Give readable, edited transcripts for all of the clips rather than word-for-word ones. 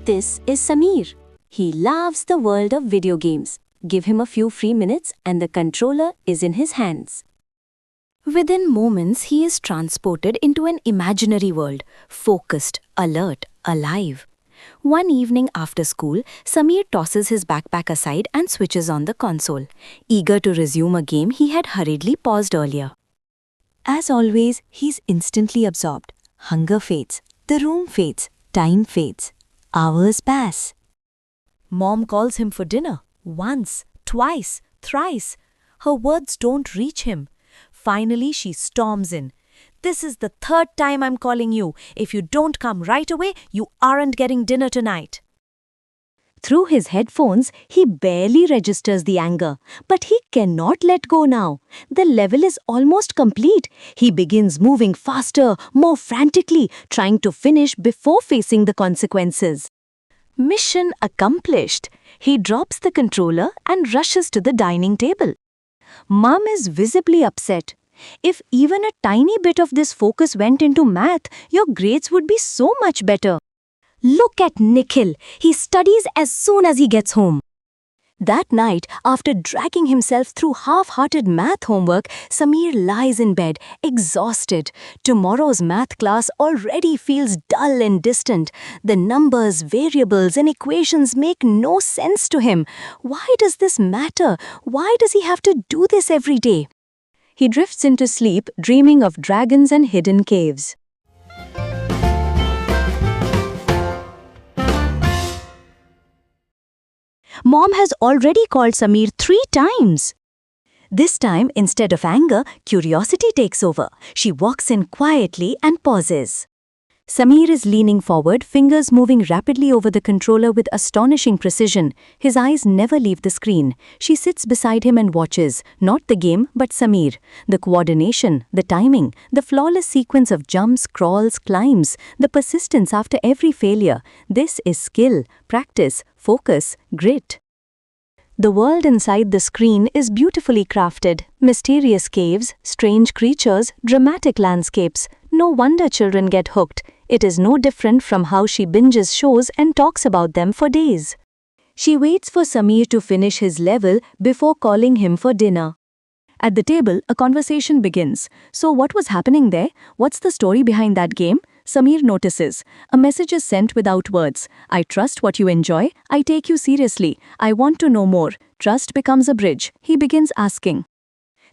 This is Samir. He loves the world of video games. Give him a few free minutes and the controller is in his hands. Within moments, he is transported into an imaginary world, focused, alert, alive. One evening after school, Samir tosses his backpack aside and switches on the console, eager to resume a game he had hurriedly paused earlier. As always, he's instantly absorbed. Hunger fades, the room fades, time fades. Hours pass. Mom calls him for dinner. Once, twice, thrice. Her words don't reach him. Finally, she storms in. "This is the third time I'm calling you. If you don't come right away, you aren't getting dinner tonight." Through his headphones, he barely registers the anger. But he cannot let go now. The level is almost complete. He begins moving faster, more frantically, trying to finish before facing the consequences. Mission accomplished. He drops the controller and rushes to the dining table. Mom is visibly upset. "If even a tiny bit of this focus went into math, your grades would be so much better. Look at Nikhil. He studies as soon as he gets home." That night, after dragging himself through half-hearted math homework, Samir lies in bed, exhausted. Tomorrow's math class already feels dull and distant. The numbers, variables, and equations make no sense to him. Why does this matter? Why does he have to do this every day? He drifts into sleep, dreaming of dragons and hidden caves. Mom has already called Samir 3 times. This time, instead of anger, curiosity takes over. She walks in quietly and pauses. Samir is leaning forward, fingers moving rapidly over the controller with astonishing precision. His eyes never leave the screen. She sits beside him and watches, not the game, but Samir. The coordination, the timing, the flawless sequence of jumps, crawls, climbs, the persistence after every failure. This is skill, practice, focus, grit. The world inside the screen is beautifully crafted. Mysterious caves, strange creatures, dramatic landscapes. No wonder children get hooked. It is no different from how she binges shows and talks about them for days. She waits for Samir to finish his level before calling him for dinner. At the table, a conversation begins. "So what was happening there? What's the story behind that game?" Samir notices. A message is sent without words. "I trust what you enjoy. I take you seriously. I want to know more." Trust becomes a bridge. He begins asking.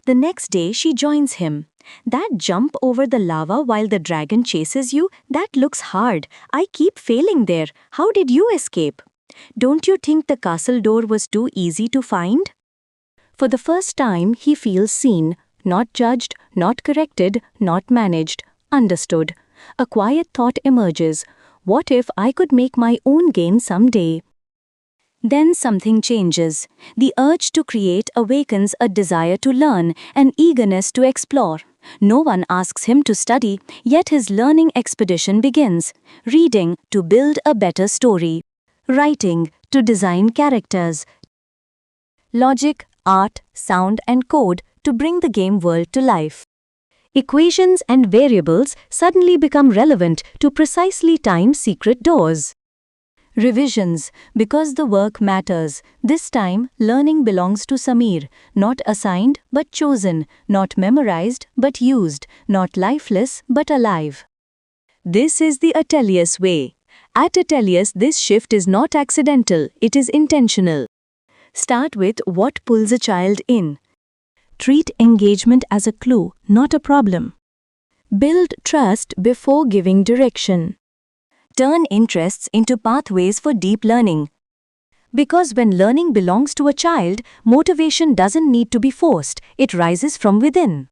The next day, she joins him. "That jump over the lava while the dragon chases you, that looks hard. I keep failing there. How did you escape? Don't you think the castle door was too easy to find?" For the first time, he feels seen, not judged, not corrected, not managed, understood. A quiet thought emerges. What if I could make my own game someday? Then something changes. The urge to create awakens a desire to learn, an eagerness to explore. No one asks him to study, yet his learning expedition begins. Reading to build a better story. Writing to design characters. Logic, art, sound, and code to bring the game world to life. Equations and variables suddenly become relevant to precisely time secret doors. Revisions, because the work matters. This time, learning belongs to Samir, not assigned but chosen, not memorized but used, not lifeless but alive. This is the Atelius Way. At Atelius, this shift is not accidental, it is intentional. Start with what pulls a child in. Treat engagement as a clue, not a problem. Build trust before giving direction. Turn interests into pathways for deep learning. Because when learning belongs to a child, motivation doesn't need to be forced, it rises from within.